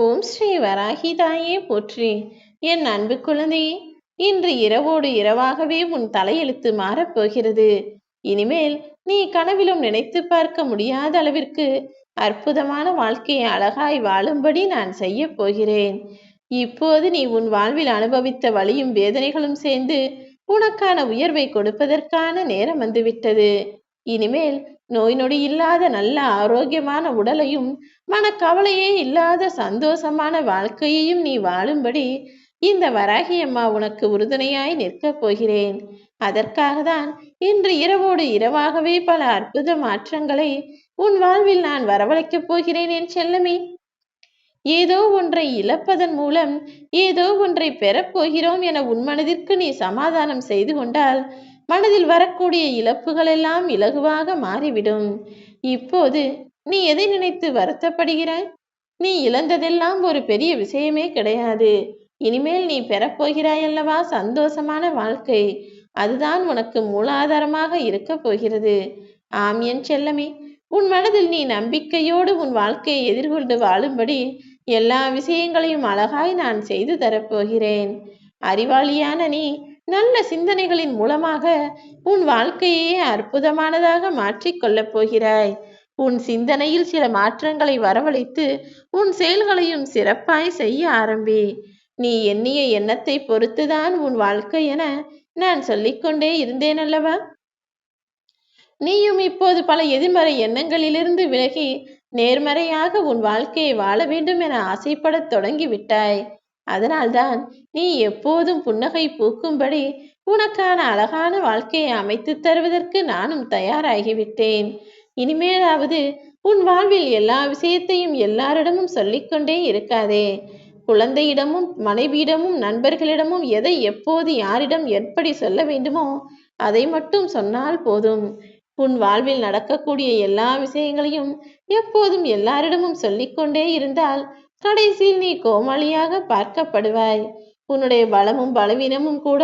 ஓம் ஸ்ரீ வராகிதாயே போற்றி. என் அன்பு குழந்தையே, இன்று இரவோடு இரவாகவே உன் தலையெழுத்து மாறப்போகிறது. இனிமேல் நீ கனவிலும் நினைத்து பார்க்க முடியாத அளவிற்கு அற்புதமான வாழ்க்கையை அழகாய் வாழும்படி நான் செய்ய போகிறேன். இப்போது நீ உன் வாழ்வில் அனுபவித்த வலியும் வேதனைகளும் சேர்ந்து உனக்கான உயர்வை கொடுப்பதற்கான நேரம் வந்துவிட்டது. இனிமேல் நோய் நொடி இல்லாத நல்ல ஆரோக்கியமான உடலையும் மனக்கவலையே இல்லாத சந்தோஷமான வாழ்க்கையையும் நீ வாழும்படி இந்த வராகி அம்மா உனக்கு உறுதுணையாய் நிற்கப் போகிறேன். அதற்காக தான் இன்று இரவோடு இரவாகவே பல அற்புத மாற்றங்களை உன் வாழ்வில் நான் வரவழைக்கப் போகிறேன் என் செல்லமே. ஏதோ ஒன்றை இழப்பதன் மூலம் ஏதோ ஒன்றை பெறப்போகிறோம் என உன் மனதிற்கு நீ சமாதானம் செய்து கொண்டால் மனதில் வரக்கூடிய இழப்புகள் எல்லாம் இலகுவாக மாறிவிடும். இப்போது நீ எதை நினைத்து வருத்தப்படுகிறாய்? நீ இழந்ததெல்லாம் ஒரு பெரிய விஷயமே கிடையாது. இனிமேல் நீ பெறப்போகிறாய் அல்லவா சந்தோஷமான வாழ்க்கை. அதுதான் உனக்கு மூலாதாரமாக இருக்க போகிறது. ஆம் என் செல்லமே, உன் மனதில் நீ நம்பிக்கையோடு உன் வாழ்க்கையை எதிர்கொண்டு வாழும்படி எல்லா விஷயங்களையும் அழகாய் நான் செய்து தரப்போகிறேன். அறிவாளியான நீ நல்ல சிந்தனைகளின் மூலமாக உன் வாழ்க்கையே அற்புதமானதாக மாற்றிக்கொள்ளப் போகிறாய். உன் சிந்தனையில் சில மாற்றங்களை வரவழைத்து உன் செயல்களையும் சிறப்பாய் செய்ய ஆரம்பி. நீ எண்ணிய எண்ணத்தை பொறுத்துதான் உன் வாழ்க்கை என நான் சொல்லிக்கொண்டே இருந்தேன் அல்லவா? நீயும் இப்போது பல எதிர்மறை எண்ணங்களிலிருந்து விலகி நேர்மறையாக உன் வாழ்க்கையை வாழ வேண்டும் என ஆசைப்படத் தொடங்கிவிட்டாய். அதனால்தான் நீ எப்போதும் புன்னகை பூக்கும்படி உனக்கான அழகான வாழ்க்கையை அமைத்து தருவதற்கு நானும் தயாராகிவிட்டேன். இனிமேலாவது உன் வாழ்வில் எல்லா விஷயத்தையும் எல்லாரிடமும் சொல்லிக்கொண்டே இருக்காதே. குழந்தையிடமும் மனைவியிடமும் நண்பர்களிடமும் எதை எப்போது யாரிடம் எப்படி சொல்ல வேண்டுமோ அதை மட்டும் சொன்னால் போதும். உன் வாழ்வில் நடக்கக்கூடிய எல்லா விஷயங்களையும் எப்போதும் எல்லாரிடமும் சொல்லிக்கொண்டே இருந்தால் கடைசியில் நீ கோமாளியாக பார்க்கப்படுவாய். உன்னுடைய பலமும் பலவீனமும் கூட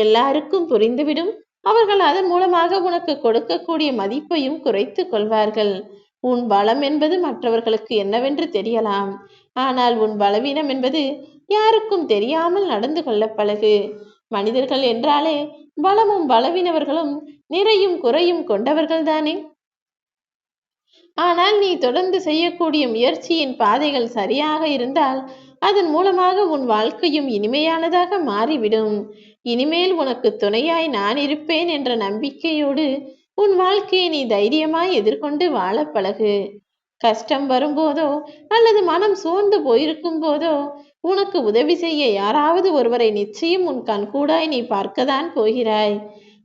எல்லாருக்கும் புரிந்துவிடும். அவர்கள் அதன் மூலமாக உனக்கு கொடுக்கக்கூடிய மதிப்பையும் குறைத்து கொள்வார்கள். உன் பலம் என்பது மற்றவர்களுக்கு என்னவென்று தெரியலாம். ஆனால் உன் பலவீனம் என்பது யாருக்கும் தெரியாமல் நடந்து கொள்ள பழகு. மனிதர்கள் என்றாலே பலமும் பலவீனவர்களும் நிறையும் குறையும் கொண்டவர்கள்தானே. ஆனால் நீ தொடர்ந்து செய்யக்கூடிய முயற்சியின் பாதைகள் சரியாக இருந்தால் அதன் மூலமாக உன் வாழ்க்கையும் இனிமையானதாக மாறிவிடும். இனிமேல் உனக்கு துணையாய் நான் இருப்பேன் என்ற நம்பிக்கையோடு உன் வாழ்க்கையை நீ தைரியமாய் எதிர்கொண்டு வாழ பழகு. கஷ்டம் வரும்போதோ அல்லது மனம் சோர்ந்து போயிருக்கும் போதோ உனக்கு உதவி செய்ய யாராவது ஒருவரை நிச்சயம் உன் கண்கூடாய் நீ பார்க்கத்தான் போகிறாய்.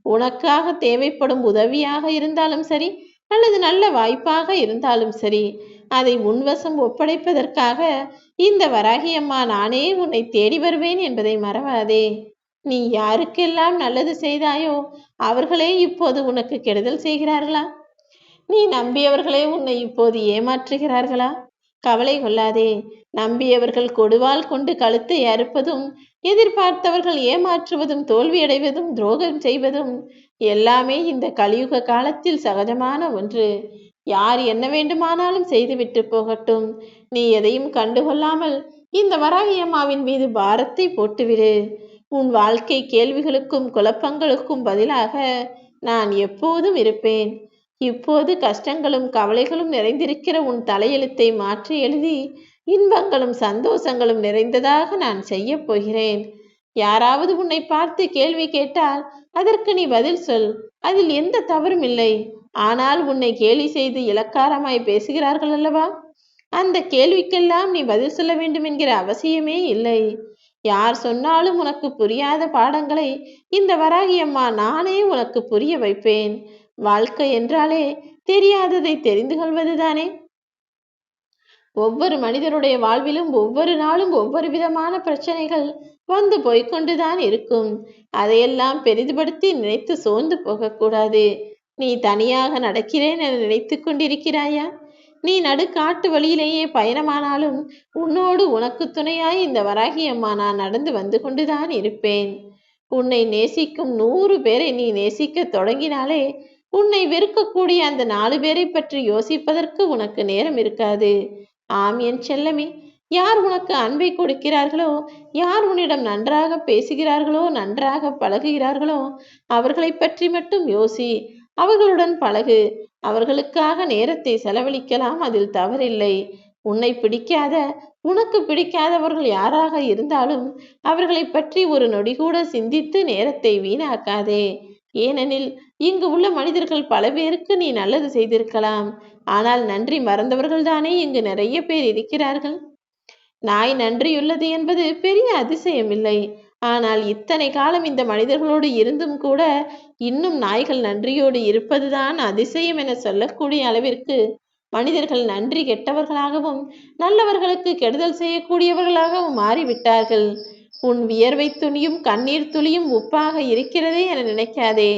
உனக்காக தேவைப்படும் உதவியாக இருந்தாலும் சரி அல்லது நல்ல வாய்ப்பாக இருந்தாலும் சரி அதை உன்வசம் ஒப்படைப்பதற்காக இந்த வராகி அம்மா நானே உன்னை தேடி வருவேன் என்பதை மறவாதே. நீ யாருக்கெல்லாம் நல்லது செய்தாயோ அவர்களே இப்போது உனக்கு கெடுதல் செய்கிறார்களா? நீ நம்பியவர்களே உன்னை இப்போது ஏமாற்றுகிறார்களா? கவலை கொள்ளாதே. நம்பியவர்கள் கொடுவால் கொண்டு கழுத்தை அறுப்பதும் எதிர்பார்த்தவர்கள் ஏமாற்றுவதும் தோல்வியடைவதும் துரோகம் செய்வதும் எல்லாமே இந்த கலியுக காலத்தில் சகஜமான ஒன்று. யார் என்ன வேண்டுமானாலும் செய்துவிட்டு போகட்டும். நீ எதையும் கண்டுகொள்ளாமல் இந்த வராகி அம்மாவின் மீது பாரத்தை போட்டுவிடு. உன் வாழ்க்கை கேள்விகளுக்கும் குழப்பங்களுக்கும் பதிலாக நான் எப்போதும் இருப்பேன். இப்போது கஷ்டங்களும் கவலைகளும் நிறைந்திருக்கிற உன் தலையெழுத்தை மாற்றி எழுதி இன்பங்களும் சந்தோஷங்களும் நிறைந்ததாக நான் செய்ய போகிறேன். யாராவது உன்னை பார்த்து கேள்வி கேட்டால் அதற்கு நீ பதில் சொல். அதில் எந்த தவறும் இல்லை. ஆனால் உன்னை கேலி செய்து இலக்காரமாய் பேசுகிறார்கள் அல்லவா? அந்த கேள்விக்கெல்லாம் நீ பதில் சொல்ல வேண்டும் என்கிற அவசியமே இல்லை. யார் சொன்னாலும் உனக்கு புரியாத பாடங்களை இந்த வராகி அம்மா நானே உனக்கு புரிய வைப்பேன். வாழ்க்கை என்றாலே தெரியாததை தெரிந்து கொள்வதுதானே. ஒவ்வொரு மனிதனுடைய வாழ்விலும் ஒவ்வொரு நாளும் ஒவ்வொரு விதமான பிரச்சனைகள் வந்து போய்கொண்டுதான் இருக்கும். அதையெல்லாம் பெரிதுபடுத்தி நினைத்து சோர்ந்து போகக்கூடாது. நீ தனியாக நடக்கிறேன் என நினைத்து கொண்டிருக்கிறாயா? நீ நடுக்காட்டு வழியிலேயே பயணமானாலும் உன்னோடு உனக்கு துணையாய் இந்த வராகி அம்மா நான் நடந்து வந்து கொண்டுதான் இருப்பேன். உன்னை நேசிக்கும் 100 பேரை நீ நேசிக்க தொடங்கினாலே உன்னை வெறுக்கக்கூடிய அந்த 4 பேரை பற்றி யோசிப்பதற்கு உனக்கு நேரம் இருக்காது. ஆம் என் செல்லமே, யார் உனக்கு அன்பை கொடுக்கிறார்களோ, யார் உன்னிடம் நன்றாக பேசுகிறார்களோ, நன்றாக பழகுகிறார்களோ, அவர்களை பற்றி மட்டும் யோசி. அவர்களுடன் பழகு. அவர்களுக்காக நேரத்தை செலவழிக்கலாம், அதில் தவறில்லை. உன்னை பிடிக்காத, உனக்கு பிடிக்காதவர்கள் யாராக இருந்தாலும் அவர்களை பற்றி ஒரு நொடி கூட சிந்தித்து நேரத்தை வீணாக்காதே. ஏனெனில் இங்கு உள்ள மனிதர்கள் பல பேருக்கு நீ நல்லது செய்திருக்கலாம். ஆனால் நன்றி மறந்தவர்கள் தானே இங்கு நிறைய பேர் இருக்கிறார்கள். நாய் நன்றியுள்ளது என்பது பெரிய அதிசயமில்லை. ஆனால் இத்தனை காலம் இந்த மனிதர்களோடு இருந்தும் கூட இன்னும் நாய்கள் நன்றியோடு இருப்பதுதான் அதிசயம் என சொல்லக்கூடிய அளவிற்கு மனிதர்கள் நன்றி கெட்டவர்களாகவும் நல்லவர்களுக்கு கெடுதல் செய்யக்கூடியவர்களாகவும் மாறிவிட்டார்கள். உன் வியர்வை துளியும் கண்ணீர் துளியும் உப்பாக இருக்கிறதே என நினைக்காதே.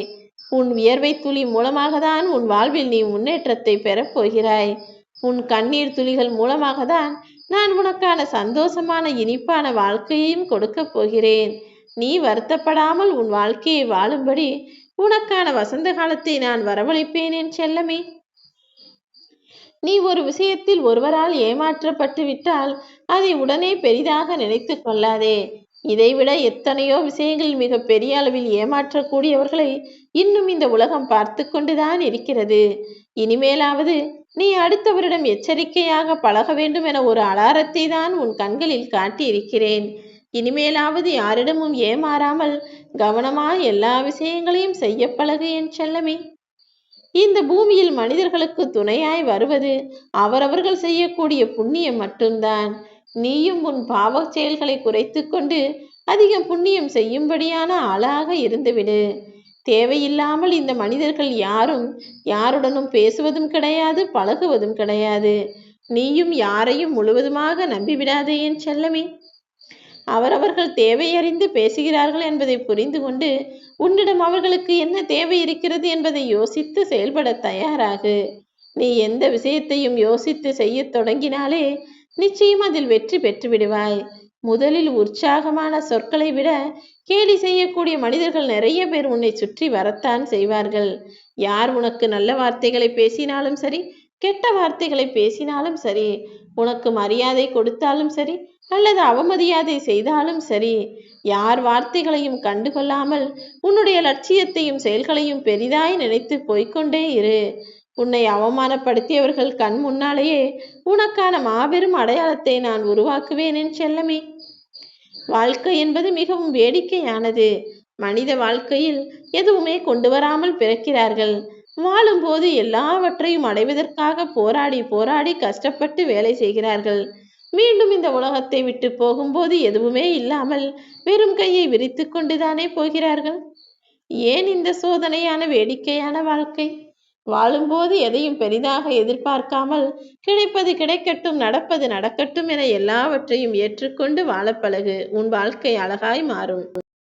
உன் வியர்வை துளி மூலமாக தான் உன் வாழ்வில் நீ முன்னேற்றத்தை பெறப் போகிறாய். உன் கண்ணீர் துளிகள் மூலமாக தான் நான் உனக்கான சந்தோஷமான இனிப்பான வாழ்க்கையையும் கொடுக்கப் போகிறேன். நீ வருத்தப்படாமல் உன் வாழ்க்கையை வாழும்படி உனக்கான வசந்த காலத்தை நான் வரவழைப்பேன் என் செல்லமே. நீ ஒரு விஷயத்தில் ஒருவரால் ஏமாற்றப்பட்டு விட்டால் அதை உடனே பெரிதாக நினைத்து கொள்ளாதே. இதைவிட எத்தனையோ விஷயங்களில் மிக பெரிய அளவில் ஏமாற்றக்கூடியவர்களை இன்னும் இந்த உலகம் பார்த்து கொண்டுதான் இருக்கிறது. இனிமேலாவது நீ அடுத்தவரிடம் எச்சரிக்கையாக பழக வேண்டும் என ஒரு அலாரத்தை தான் உன் கண்களில் காட்டியிருக்கிறேன். இனிமேலாவது யாரிடமும் ஏமாறாமல் கவனமாய் எல்லா விஷயங்களையும் செய்ய பழகு என் செல்லமே. இந்த பூமியில் மனிதர்களுக்கு துணையாய் வருவது அவரவர்கள் செய்யக்கூடிய புண்ணியம் மட்டும்தான். நீயும் உன் பாவ செயல்களை குறைத்து கொண்டு அதிகம் புண்ணியம் செய்யும்படியான ஆளாக இருந்துவிடு. தேவையில்லாமல் இந்த மனிதர்கள் யாரும் யாருடனும் பேசுவதும் கிடையாது, பழகுவதும் கிடையாது. நீயும் யாரையும் முழுவதுமாக நம்பிவிடாதே என் செல்லமே. அவரவர்கள் தேவையறிந்து பேசுகிறார்கள் என்பதை புரிந்து கொண்டு உன்னிடம் அவர்களுக்கு என்ன தேவை இருக்கிறது என்பதை யோசித்து செயல்பட தயாராகு. நீ எந்த விஷயத்தையும் யோசித்து செய்ய தொடங்கினாலே நிச்சயம் அதில் வெற்றி பெற்று விடுவாய். முதலில் உற்சாகமான சொற்களை விட கேலி செய்யக்கூடிய மனிதர்கள் நிறைய பேர் உன்னை சுற்றி வரத்தான் செய்வார்கள். யார் உனக்கு நல்ல வார்த்தைகளை பேசினாலும் சரி, கெட்ட வார்த்தைகளை பேசினாலும் சரி, உனக்கு மரியாதை கொடுத்தாலும் சரி அல்லது அவமரியாதை செய்தாலும் சரி, யார் வார்த்தைகளையும் கண்டுகொள்ளாமல் உன்னுடைய லட்சியத்தையும் செயல்களையும் பெரிதாய் நினைத்து போய்கொண்டே இரு. உன்னை அவமானப்படுத்தியவர்கள் கண் முன்னாலேயே உனக்கான மாபெரும் அடையாளத்தை நான் உருவாக்குவேன் என் செல்லமே. வாழ்க்கை என்பது மிகவும் வேடிக்கையானது. மனித வாழ்க்கையில் எதுவுமே கொண்டு வராமல் பிறக்கிறார்கள். வாழும்போது எல்லாவற்றையும் அடைவதற்காக போராடி போராடி கஷ்டப்பட்டு வேலை செய்கிறார்கள். மீண்டும் இந்த உலகத்தை விட்டு போகும்போது எதுவுமே இல்லாமல் வெறும் கையை விரித்து கொண்டுதானே போகிறார்கள். ஏன் இந்த சோதனையான வேடிக்கையான வாழ்க்கை? வாழும்போது எதையும் பெரிதாக எதிர்பார்க்காமல் கிடைப்பது கிடைக்கட்டும், நடப்பது நடக்கட்டும் என எல்லாவற்றையும் ஏற்றுக்கொண்டு வாழப்பழகு. உன் வாழ்க்கை அழகாய் மாறும்.